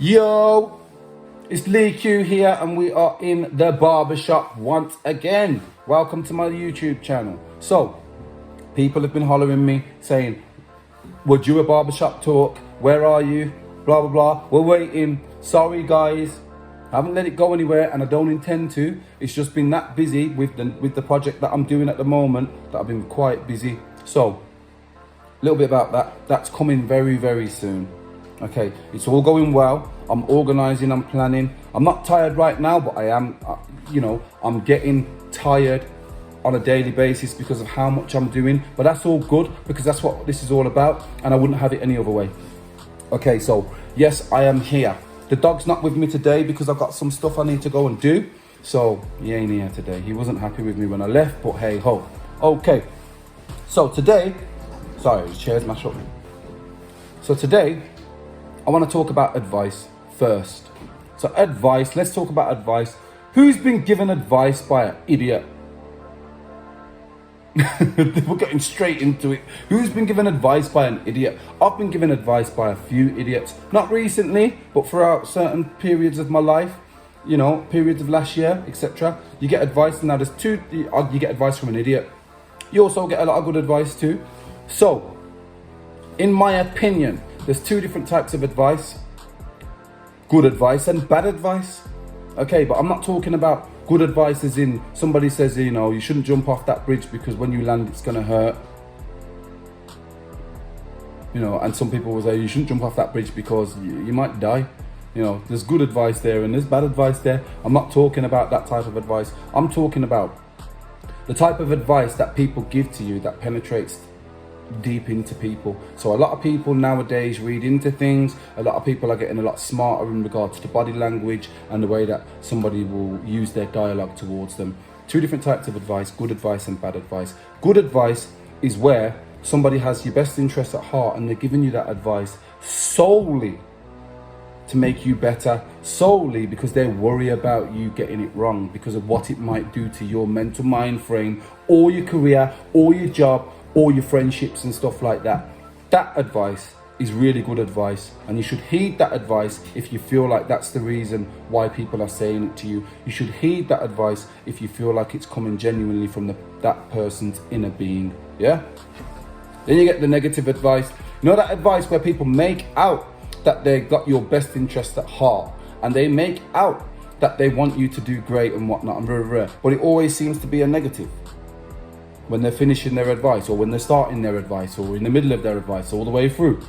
Yo, it's Lee Q here and we are in the barbershop once again. Welcome to my YouTube channel. So, people have been hollering me saying, would you a barbershop talk? Where are you? Blah, blah, blah. We're waiting. Sorry guys. I haven't let it go anywhere and I don't intend to. It's just been that busy with the project that I'm doing at the moment that I've been quite busy. So, a little bit about that. That's coming very, very soon. Okay, it's all going well. I'm organizing, I'm planning. I'm not tired right now, but I am, I'm getting tired on a daily basis because of how much I'm doing. But that's all good because that's what this is all about and I wouldn't have it any other way. Okay, so yes, I am here. The dog's not with me today because I've got some stuff I need to go and do. So he ain't here today. He wasn't happy with me when I left, but hey ho. Okay, so today, sorry, his chair's mashed up. So today, I want to talk about advice first. So advice, let's talk about advice. Who's been given advice by an idiot? We're getting straight into it. Who's been given advice by an idiot? I've been given advice by a few idiots. Not recently, but throughout certain periods of my life. You know, periods of last year, etc. You get advice. Now there's two, you get advice from an idiot. You also get a lot of good advice too. So, in my opinion, there's two different types of advice. Good advice and bad advice. Okay, but I'm not talking about good advice as in somebody says, you shouldn't jump off that bridge because when you land it's gonna hurt. And some people will say you shouldn't jump off that bridge because you might die. There's good advice there and there's bad advice there. I'm not talking about that type of advice. I'm talking about the type of advice that people give to you that penetrates deep into people. So a lot of people nowadays read into things. A lot of people are getting a lot smarter in regards to body language and the way that somebody will use their dialogue towards them. Two different types of advice, good advice and bad advice. Good advice is where somebody has your best interest at heart and they're giving you that advice solely to make you better, solely because they worry about you getting it wrong because of what it might do to your mental mind frame or your career or your job or your friendships and stuff like that. That advice is really good advice and you should heed that advice if you feel like that's the reason why people are saying it to you. You should heed that advice if you feel like it's coming genuinely from that person's inner being, yeah? Then you get the negative advice. That advice where people make out that they got your best interest at heart and they make out that they want you to do great and whatnot and very rare, but it always seems to be a negative. When they're finishing their advice or when they're starting their advice or in the middle of their advice all the way through.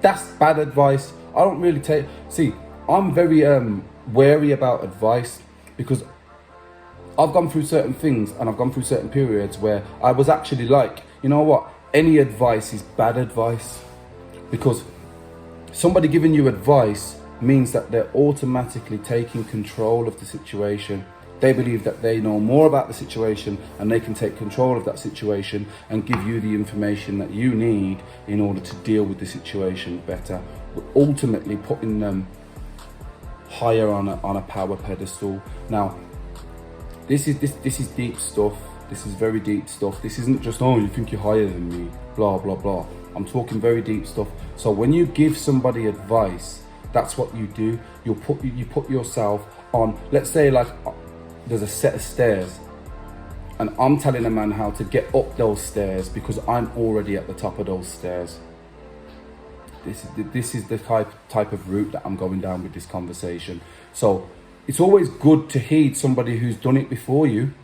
That's bad advice. I don't really I'm very wary about advice because I've gone through certain things and I've gone through certain periods where I was actually like, you know what, any advice is bad advice because somebody giving you advice means that they're automatically taking control of the situation. They believe that they know more about the situation and they can take control of that situation and give you the information that you need in order to deal with the situation better, but ultimately putting them higher on a power pedestal. Now, this is deep stuff. This is very deep stuff. This isn't just, oh, you think you're higher than me, blah, blah, blah. I'm talking very deep stuff. So when you give somebody advice, that's what you do. You put yourself on, let's say like, there's a set of stairs and I'm telling a man how to get up those stairs because I'm already at the top of those stairs. This is the type of route that I'm going down with this conversation. So it's always good to heed somebody who's done it before you,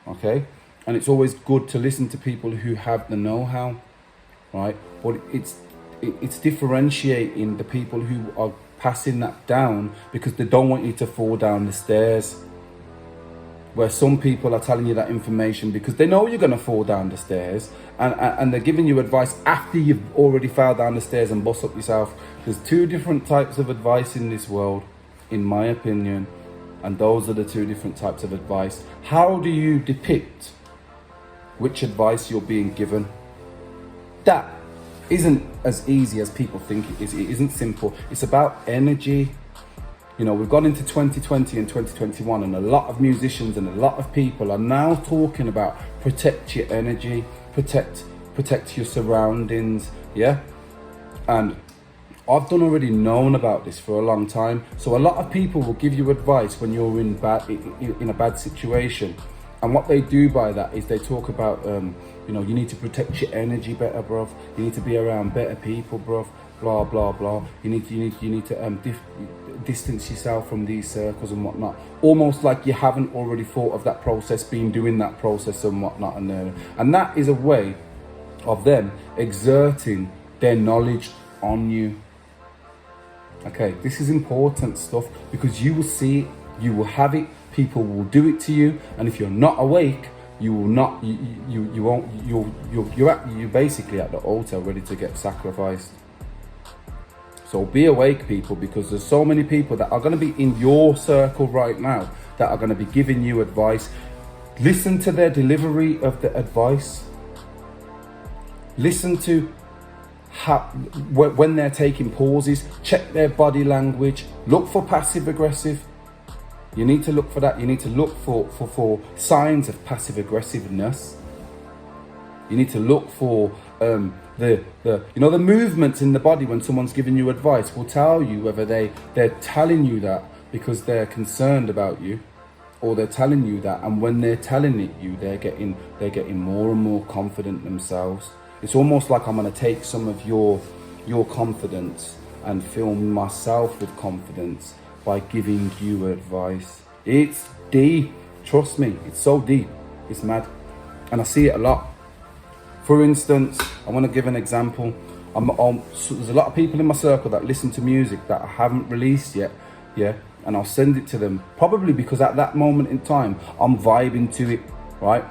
okay? And it's always good to listen to people who have the know-how, right? But it's differentiating the people who are passing that down because they don't want you to fall down the stairs. Where some people are telling you that information because they know you're going to fall down the stairs and they're giving you advice after you've already fell down the stairs and bust up yourself. There's two different types of advice in this world, in my opinion, and those are the two different types of advice. How do you depict which advice you're being given? That isn't as easy as people think it is. It isn't simple. It's about energy. We've gone into 2020 and 2021 and a lot of musicians and a lot of people are now talking about protect your energy, protect your surroundings, yeah? And I've done already known about this for a long time. So a lot of people will give you advice when you're in a bad situation. And what they do by that is they talk about, you know, you need to protect your energy better, bruv. You need to be around better people, bruv. Blah, blah, blah. You need to distance yourself from these circles and whatnot. Almost like you haven't already thought of that process, been doing that process and whatnot. And that is a way of them exerting their knowledge on you. Okay, this is important stuff, because you will see it, you will have it, people will do it to you, and if you're not awake, you will not, you won't, you're basically at the altar ready to get sacrificed. So be awake, people, because there's so many people that are going to be in your circle right now that are going to be giving you advice. Listen to their delivery of the advice. Listen to how, when they're taking pauses, check their body language, look for passive aggressive. You need to look for that. You need to look for signs of passive aggressiveness. You need to look for the movements in the body when someone's giving you advice will tell you whether they're telling you that because they're concerned about you, or they're telling you that, and when they're telling it you, they're getting more and more confident themselves. It's almost like I'm going to take some of your confidence and fill myself with confidence by giving you advice. It's deep. Trust me, it's so deep. It's mad. And I see it a lot. For instance, I want to give an example. So there's a lot of people in my circle that listen to music that I haven't released yet. Yeah. And I'll send it to them, probably because at that moment in time, I'm vibing to it, right?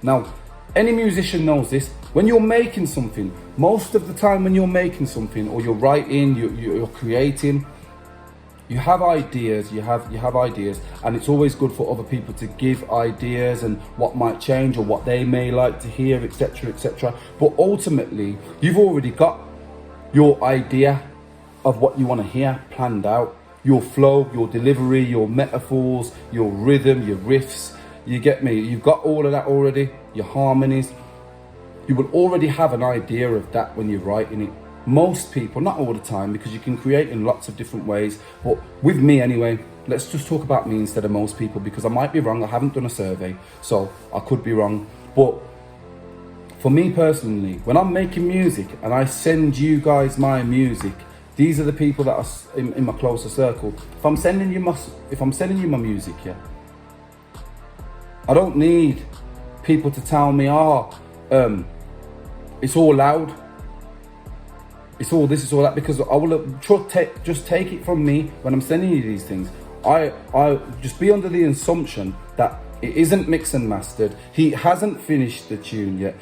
Now, any musician knows this. When you're making something, most of the time when you're making something, or you're writing, you're creating, you have ideas, you have ideas, and it's always good for other people to give ideas and what might change or what they may like to hear, etc., etc. But ultimately, you've already got your idea of what you want to hear planned out. Your flow, your delivery, your metaphors, your rhythm, your riffs. You get me? You've got all of that already. Your harmonies. You will already have an idea of that when you're writing it. Most people, not all the time, because you can create in lots of different ways. But with me anyway, let's just talk about me instead of most people, because I might be wrong. I haven't done a survey, so I could be wrong. But for me personally, when I'm making music and I send you guys my music, these are the people that are in my closer circle. If I'm sending you my music, yeah, I don't need people to tell me, it's all loud, it's all this, it's all that, because I will just take it from me when I'm sending you these things. I just be under the assumption that it isn't mixed and mastered. He hasn't finished the tune yet.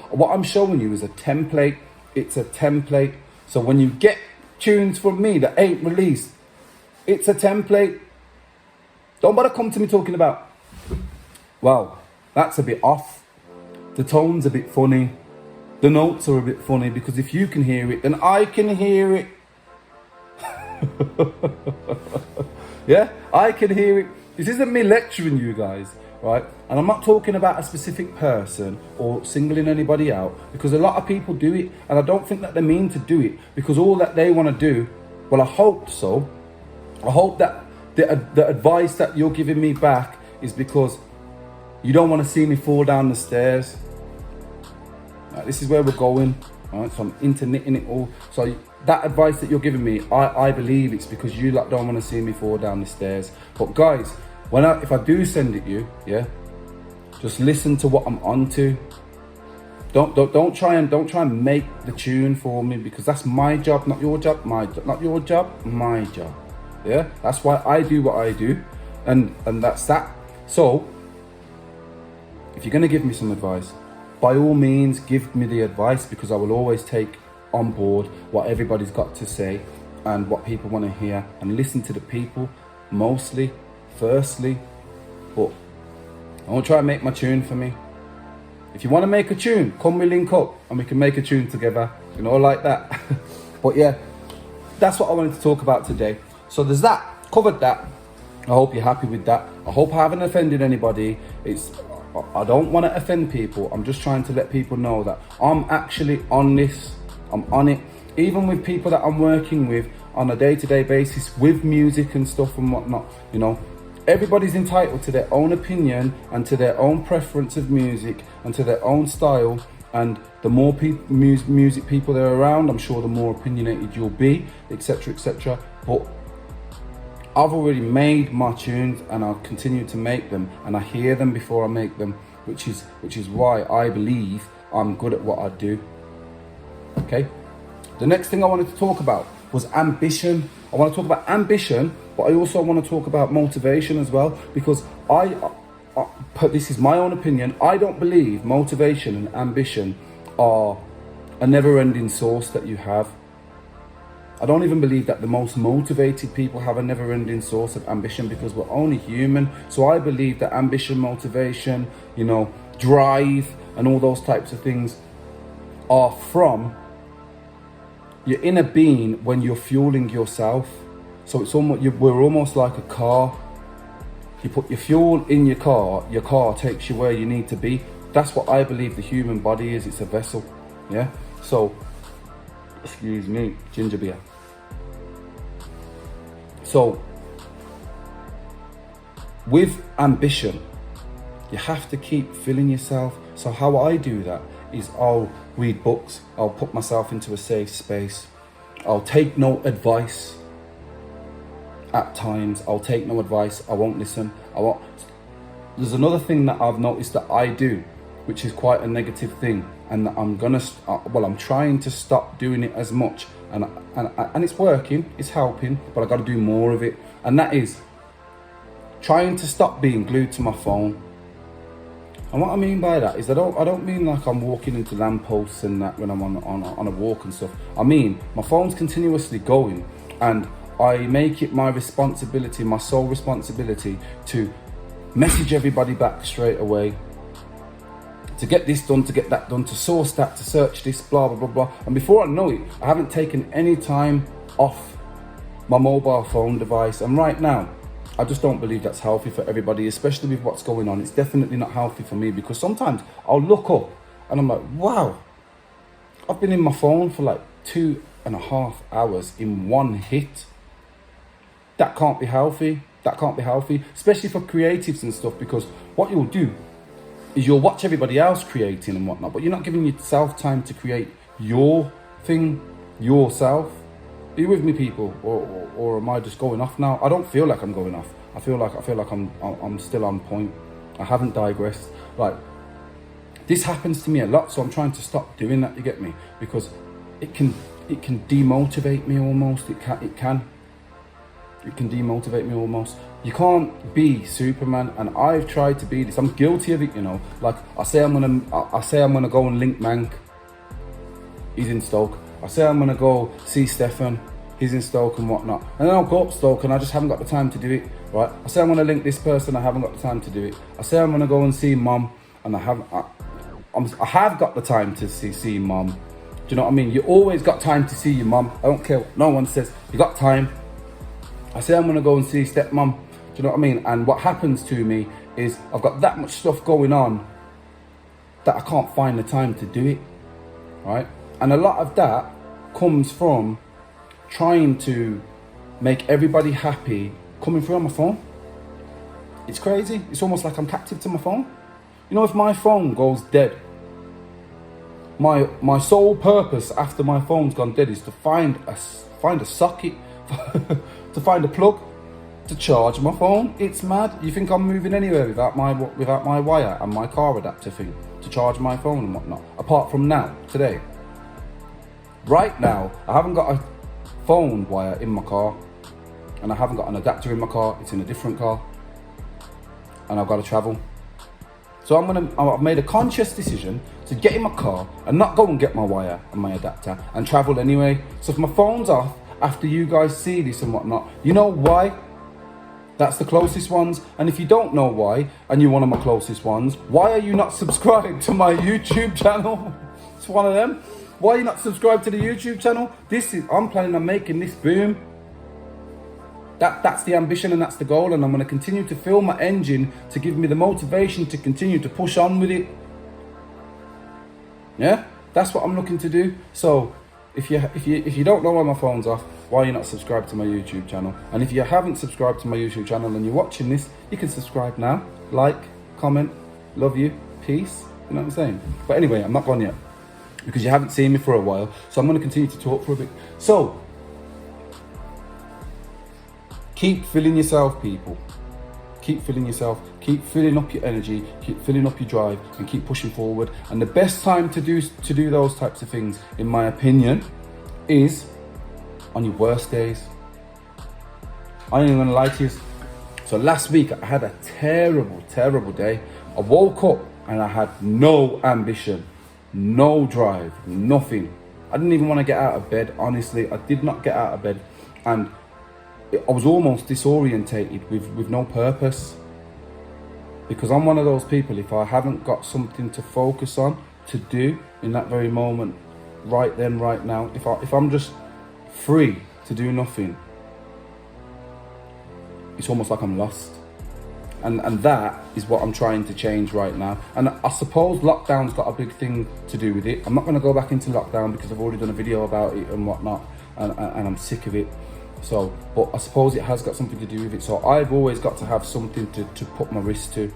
What I'm showing you is a template. It's a template. So when you get tunes from me that ain't released, it's a template. Don't bother come to me talking about, wow, that's a bit off, the tone's a bit funny, the notes are a bit funny, because if you can hear it, then I can hear it. Yeah, I can hear it. This isn't me lecturing you guys, right? And I'm not talking about a specific person or singling anybody out, because a lot of people do it, and I don't think that they mean to do it, because all that they want to do, well, I hope so. I hope that the advice that you're giving me back is because you don't want to see me fall down the stairs. Right, this is where we're going. All right, so I'm interknitting it all. So that advice that you're giving me, I believe it's because you like don't want to see me fall down the stairs. But guys, if I do send it you, yeah, just listen to what I'm onto. Don't try and make the tune for me, because that's my job, not your job. Not your job, my job. Yeah, that's why I do what I do, and that's that. So if you're gonna give me some advice, by all means give me the advice, because I will always take on board what everybody's got to say and what people want to hear, and listen to the people firstly. But don't try and make my tune for me. If you want to make a tune, come we link up and we can make a tune together, you know, like that. But yeah, that's what I wanted to talk about today. So there's that, covered that. I hope you're happy with that. I hope I haven't offended anybody. I don't want to offend people. I'm just trying to let people know that I'm actually on this. I'm on it. even with people that I'm working with on a day-to-day basis with music and stuff and whatnot, you know, everybody's entitled to their own opinion and to their own preference of music and to their own style. And the more music people there are around, I'm sure the more opinionated you'll be, etc., etc. But I've already made my tunes and I'll continue to make them, and I hear them before I make them, which is why I believe I'm good at what I do. Okay. The next thing I wanted to talk about was ambition. I want to talk about ambition, but I also want to talk about motivation as well, because this is my own opinion. I don't believe motivation and ambition are a never-ending source that you have. I don't even believe that the most motivated people have a never-ending source of ambition, because we're only human. So I believe that ambition, motivation, you know, drive and all those types of things are from your inner being when you're fueling yourself. So it's almost, we're almost like a car. You put your fuel in your car takes you where you need to be. That's what I believe the human body is. It's a vessel. Yeah. So, excuse me, ginger beer. So, with ambition, you have to keep filling yourself. So how I do that is I'll read books, I'll put myself into a safe space, I'll take no advice. At times, I'll take no advice, I won't listen, There's another thing that I've noticed that I do, which is quite a negative thing, and that I'm trying to stop doing it as much, and it's working, it's helping, but I got to do more of it, and that is trying to stop being glued to my phone. And what I mean by that is I don't mean like I'm walking into lampposts and that when I'm on a walk and stuff. I mean my phone's continuously going, and I make it my responsibility, my sole responsibility, to message everybody back straight away, to get this done, to get that done, to source that, to search this, blah, blah, blah, blah. And before I know it, I haven't taken any time off my mobile phone device. And right now, I just don't believe that's healthy for everybody, especially with what's going on. It's definitely not healthy for me, because sometimes I'll look up and I'm like, wow, I've been in my phone for like 2.5 hours in one hit. That can't be healthy. That can't be healthy, especially for creatives and stuff, because what you'll do is you'll watch everybody else creating and whatnot, but you're not giving yourself time to create your thing yourself. Are you with me, people, or am I just going off now? I don't feel like I'm going off. I feel like I'm still on point. I haven't digressed. Like, this happens to me a lot, so I'm trying to stop doing that. You get me? Because it can demotivate me almost. It can demotivate me almost. You can't be Superman, and I've tried to be this. I'm guilty of it, you know. Like I say I'm gonna go and link Mank. He's in Stoke. I say I'm gonna go see Stefan. He's in Stoke and whatnot. And then I'll go up Stoke and I just haven't got the time to do it. Right? I say I'm gonna link this person. I haven't got the time to do it. I say I'm gonna go and see Mum, and I have got the time to see Mum. Do you know what I mean? You always got time to see your mum. I don't care what no one says. You got time. I say I'm gonna go and see stepmom. Do you know what I mean? And what happens to me is I've got that much stuff going on that I can't find the time to do it, right? And a lot of that comes from trying to make everybody happy coming through on my phone. It's crazy. It's almost like I'm captive to my phone. You know, if my phone goes dead, my sole purpose after my phone's gone dead is to find a socket, to find a plug to charge my phone. It's mad. You think I'm moving anywhere without my wire and my car adapter thing to charge my phone and whatnot? Apart from now, today. Right now, I haven't got a phone wire in my car, and I haven't got an adapter in my car. It's in a different car, and I've got to travel. So I've made a conscious decision to get in my car and not go and get my wire and my adapter and travel anyway. So if my phone's off after you guys see this and whatnot, you know why? That's the closest ones. And if you don't know why, and you're one of my closest ones, why are you not subscribed to my YouTube channel? It's one of them. Why are you not subscribed to the YouTube channel? I'm planning on making this boom. That's the ambition and that's the goal, and I'm going to continue to fill my engine to give me the motivation to continue to push on with it. Yeah, that's what I'm looking to do. So if you don't know why my phone's off, why are you not subscribed to my YouTube channel? And if you haven't subscribed to my YouTube channel and you're watching this, you can subscribe now. Like, comment, love you, peace. You know what I'm saying? But anyway, I'm not gone yet because you haven't seen me for a while. So I'm going to continue to talk for a bit. So, keep filling yourself, people. Keep filling yourself, keep filling up your energy, keep filling up your drive, and keep pushing forward. And the best time to do those types of things, in my opinion, is on your worst days. I ain't even gonna lie to you. So last week I had a terrible day. I woke up and I had no ambition, no drive, nothing. I didn't even want to get out of bed, honestly. I did not get out of bed, and I was almost disorientated with no purpose, because I'm one of those people, if I haven't got something to focus on, to do in that very moment, right then, right now, if I'm just free to do nothing, it's almost like I'm lost. And that is what I'm trying to change right now. And I suppose lockdown's got a big thing to do with it. I'm not going to go back into lockdown because I've already done a video about it and whatnot, and I'm sick of it. So, but I suppose it has got something to do with it. So I've always got to have something to put my wrist to.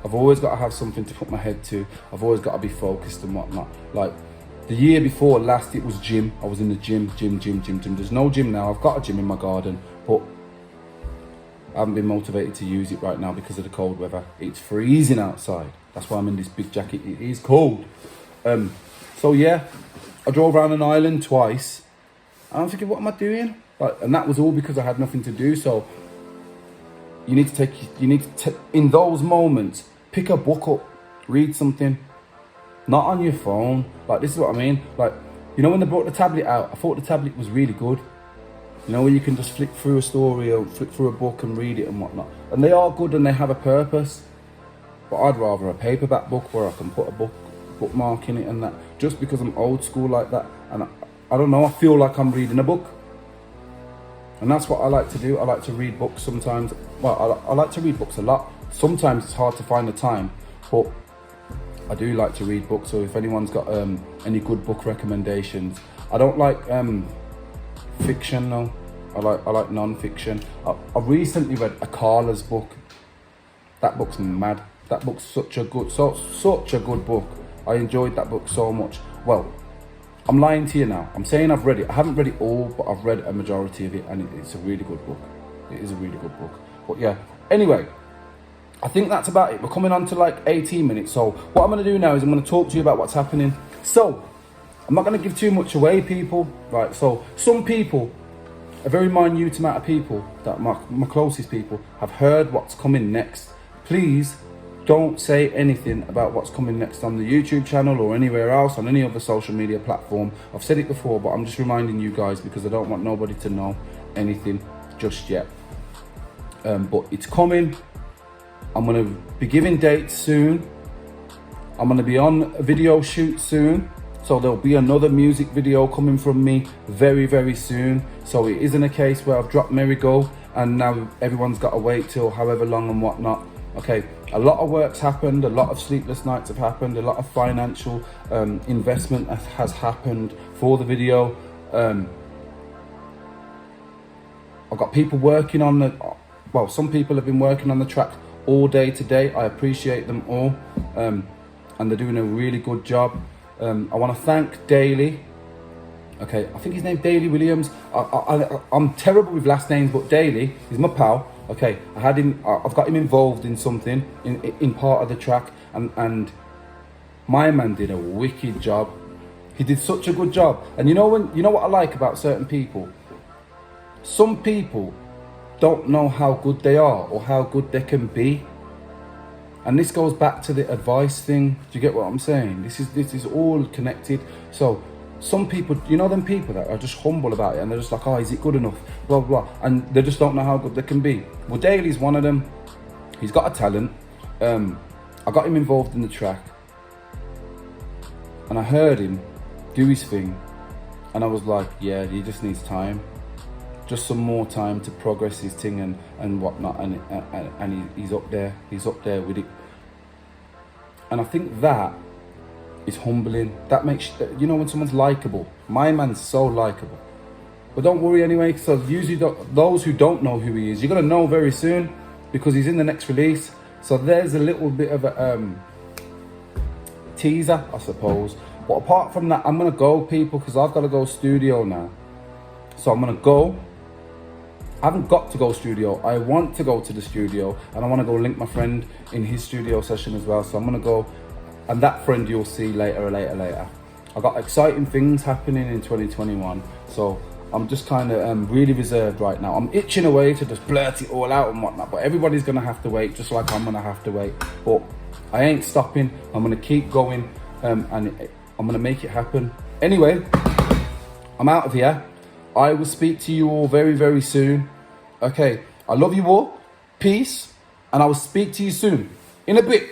I've always got to have something to put my head to. I've always got to be focused and whatnot. Like the year before last, it was gym. I was in the gym. There's no gym now. I've got a gym in my garden, but I haven't been motivated to use it right now because of the cold weather. It's freezing outside. That's why I'm in this big jacket. It is cold. So yeah, I drove around an island twice. And I'm thinking, what am I doing? And that was all because I had nothing to do. So you need to in those moments, pick a book up, read something, not on your phone. Like, this is what I mean. Like, you know, when they brought the tablet out, I thought the tablet was really good. You know, where you can just flick through a story or flick through a book and read it and whatnot. And they are good and they have a purpose. But I'd rather a paperback book where I can put a bookmark in it and that. Just because I'm old school like that. And I don't know, I feel like I'm reading a book. And that's what I like to do. I like to read books sometimes. Well, I like to read books a lot. Sometimes it's hard to find the time, but I do like to read books. So if anyone's got any good book recommendations, I don't like fiction though. I like non-fiction. I recently read Akala's book. That book's mad. That book's such a good book. I enjoyed that book so much. Well, I'm lying to you now. I'm saying I've read it. I haven't read it all, but I've read a majority of it, and it's a really good book. It is a really good book. But yeah, anyway, I think that's about it. We're coming on to like 18 minutes. So what I'm going to do now is I'm going to talk to you about what's happening. So I'm not going to give too much away, people. Right, so some people, a very minute amount of people, that my closest people, have heard what's coming next. Please don't say anything about what's coming next on the YouTube channel or anywhere else, on any other social media platform. I've said it before, but I'm just reminding you guys because I don't want nobody to know anything just yet. But it's coming. I'm going to be giving dates soon. I'm going to be on a video shoot soon. So there'll be another music video coming from me very, very soon. So it isn't a case where I've dropped Merry Go and now everyone's got to wait till however long and whatnot. Okay, a lot of work's happened, a lot of sleepless nights have happened, a lot of financial investment has happened for the video. I've got people working on some people have been working on the track all day today. I appreciate them all, and they're doing a really good job. I want to thank Daly. Okay, I think his name's Daly Williams. I'm terrible with last names, but Daly, he's my pal. Okay, I've got him involved in something, in part of the track, and my man did a wicked job. He did such a good job. And you know what I like about certain people? Some people don't know how good they are or how good they can be. And this goes back to the advice thing. Do you get what I'm saying? This is all connected. So some people, you know them people that are just humble about it and they're just like, oh, is it good enough? Blah, blah, blah. And they just don't know how good they can be. Well, Daly's one of them. He's got a talent. I got him involved in the track. And I heard him do his thing. And I was like, yeah, he just needs time. Just some more time to progress his thing and whatnot. And he's up there. He's up there with it. And I think that is humbling. That makes, you know, when someone's likable. My man's so likable. But don't worry anyway, so usually those who don't know who he is, you're gonna know very soon because he's in the next release. So there's a little bit of a teaser, I suppose. But apart from that, I'm gonna go, people, because I've got to go studio now. So I'm gonna go. I haven't got to go studio. I want to go to the studio, and I want to go link my friend in his studio session as well. So I'm gonna go, and that friend you'll see later. I got exciting things happening in 2021. So I'm just kind of really reserved right now. I'm itching away to just blurt it all out and whatnot, but everybody's gonna have to wait, just like I'm gonna have to wait. But I ain't stopping. I'm gonna keep going, and I'm gonna make it happen. Anyway, I'm out of here. I will speak to you all very, very soon. Okay, I love you all. Peace, and I will speak to you soon. In a bit.